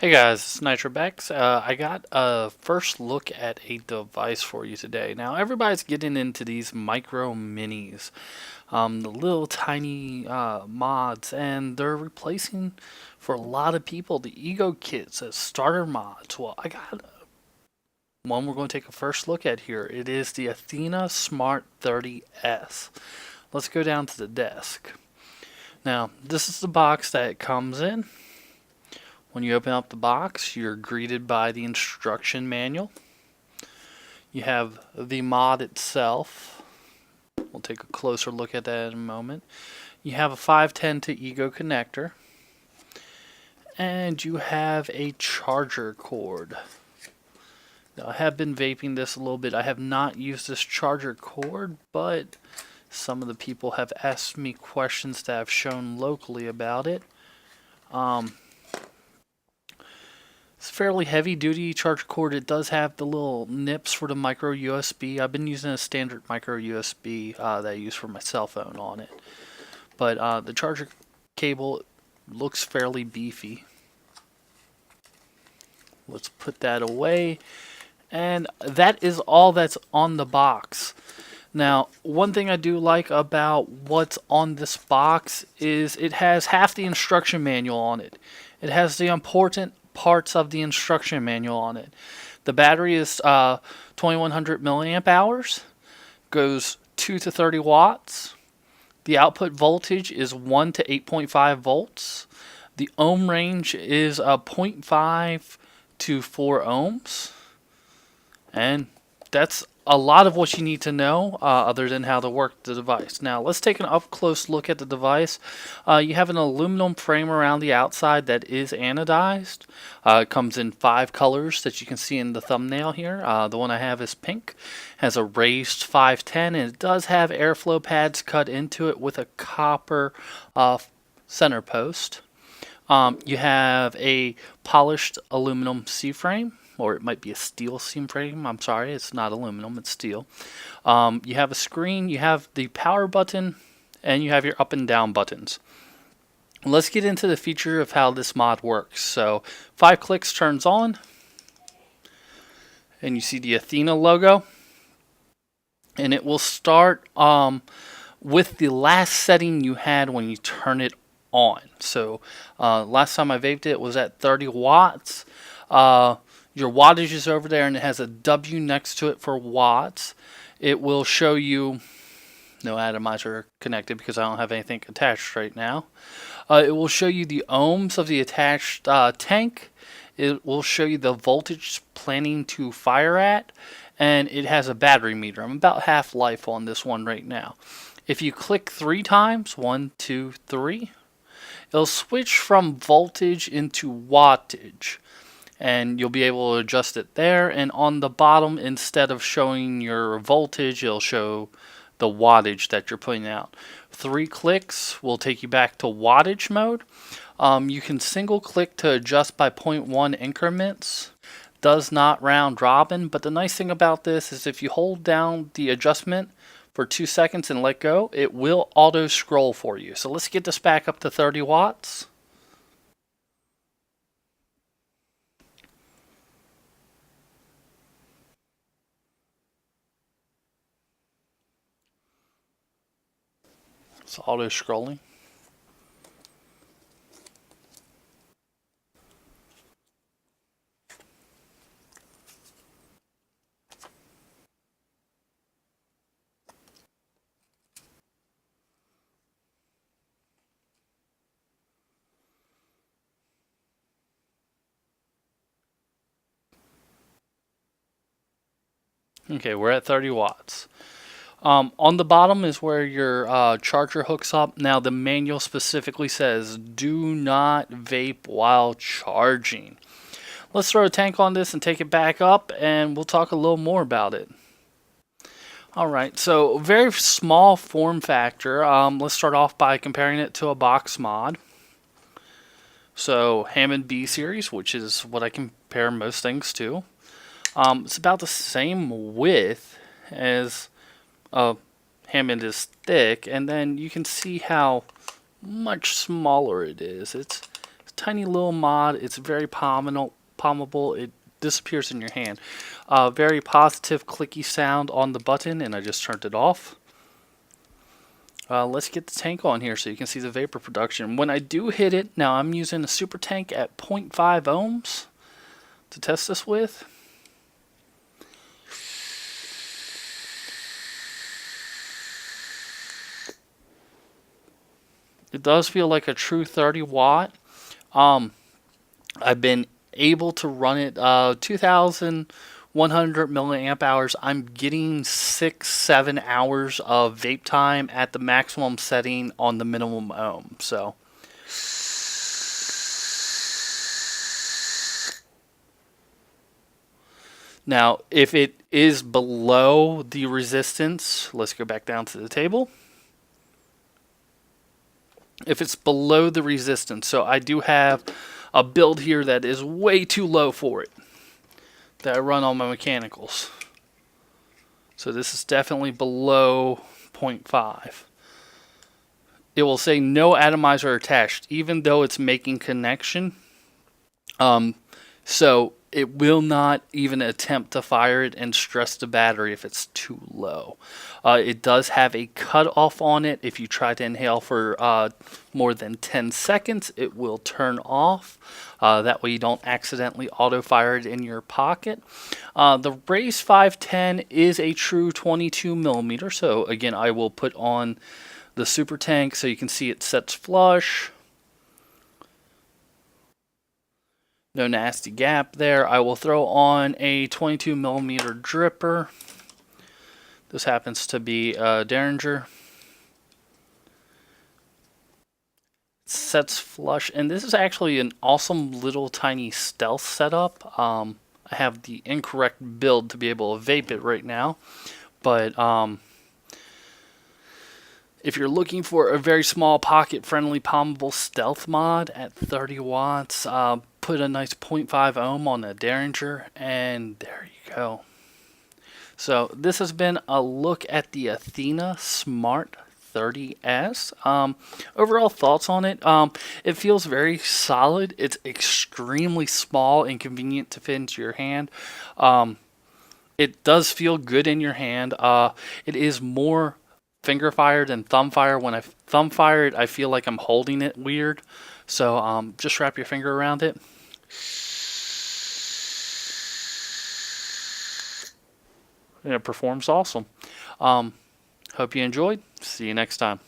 Hey guys, it's NitroBex. I got a first look at a device for you today. Now everybody's getting into these micro minis, the little tiny mods, and they're replacing for a lot of people the Ego kits as starter mods. Well, I got one we're going to take a first look at here. It is the Athena Smart 30S. Let's go down to the desk. Now this is the box that it comes in. When you open up the box, you're greeted by the instruction manual. You have the mod itself. We'll take a closer look at that in a moment. You have a 510 to Ego connector. And you have a charger cord. Now, I have been vaping this a little bit. I have not used this charger cord, but some of the people have asked me questions that I've shown locally about it. It's fairly heavy duty charger cord. It does have the little nips for the micro USB. I've been using a standard micro USB that I use for my cell phone on it. But the charger cable looks fairly beefy. Let's put that away. And that is all that's on the box. Now, one thing I do like about what's on this box is it has half the instruction manual on it. It has the important parts of the instruction manual on it. The battery is 2100 milliamp hours, goes 2 to 30 watts. The output voltage is 1 to 8.5 volts. The ohm range is 0.5 to 4 ohms. And that's a lot of what you need to know other than how to work the device. Now let's take an up close look at the device. You have an aluminum frame around the outside that is anodized. It comes in 5 colors that you can see in the thumbnail here. The one I have is pink. Has a raised 510 and it does have airflow pads cut into it with a copper center post. You have a polished aluminum C-frame. Or it might be a steel seam frame. I'm sorry, it's not aluminum, it's steel. You have a screen, you have the power button, and you have your up and down buttons. Let's get into the feature of how this mod works. So 5 clicks turns on, and you see the Athena logo. And it will start with the last setting you had when you turn it on. So last time I vaped it was at 30 watts. Your wattage is over there and it has a W next to it for watts. It will show you, no Atomizer connected because I don't have anything attached right now. It will show you the ohms of the attached tank. It will show you the voltage planning to fire at. And it has a battery meter. I'm about half life on this one right now. If you click 3 times, 1, 2, 3, it'll switch from voltage into wattage. And you'll be able to adjust it there. And on the bottom, instead of showing your voltage, it'll show the wattage that you're putting out. 3 clicks will take you back to wattage mode. You can single click to adjust by 0.1 increments. Does not round robin, but the nice thing about this is if you hold down the adjustment for 2 seconds and let go, it will auto scroll for you. So let's get this back up to 30 watts. It's auto scrolling. Okay, we're at 30 watts. On the bottom is where your charger hooks up. Now the manual specifically says do not vape while charging. Let's throw a tank on this and take it back up and we'll talk a little more about it. Alright, so very small form factor. Let's start off by comparing it to a box mod. So Hammond B series, which is what I compare most things to. It's about the same width as Hammond is thick, and then you can see how much smaller it is. It's a tiny little mod. It's very palmable. It disappears in your hand. Very positive clicky sound on the button, and I just turned it off. Let's get the tank on here so you can see the vapor production. When I do hit it, now I'm using a super tank at 0.5 ohms to test this with. It does feel like a true 30 watt. I've been able to run it 2,100 milliamp hours. I'm getting 6-7 hours of vape time at the maximum setting on the minimum ohm. So now, if it is below the resistance, let's go back down to the table. If it's below the resistance, so I do have a build here that is way too low for it, that I run on my mechanicals. So this is definitely below 0.5. It will say no atomizer attached, even though it's making connection. So it will not even attempt to fire it and stress the battery if it's too low. It does have a cutoff on it. If you try to inhale for more than 10 seconds, it will turn off. That way you don't accidentally auto-fire it in your pocket. The Race 510 is a true 22 millimeter. So again, I will put on the super tank so you can see it sets flush. No nasty gap there. I will throw on a 22 millimeter dripper. This happens to be a Derringer. Sets flush, and this is actually an awesome little tiny stealth setup. I have the incorrect build to be able to vape it right now, but if you're looking for a very small pocket-friendly palmable stealth mod at 30 watts, put a nice 0.5 ohm on a Derringer, and there you go. So this has been a look at the Athena Smart 30S. Overall thoughts on it. It feels very solid. It's extremely small and convenient to fit into your hand. It does feel good in your hand. It is more finger fire than thumb fire. When I thumb fire it, I feel like I'm holding it weird. So just wrap your finger around it. And it performs awesome. Hope you enjoyed. See you next time.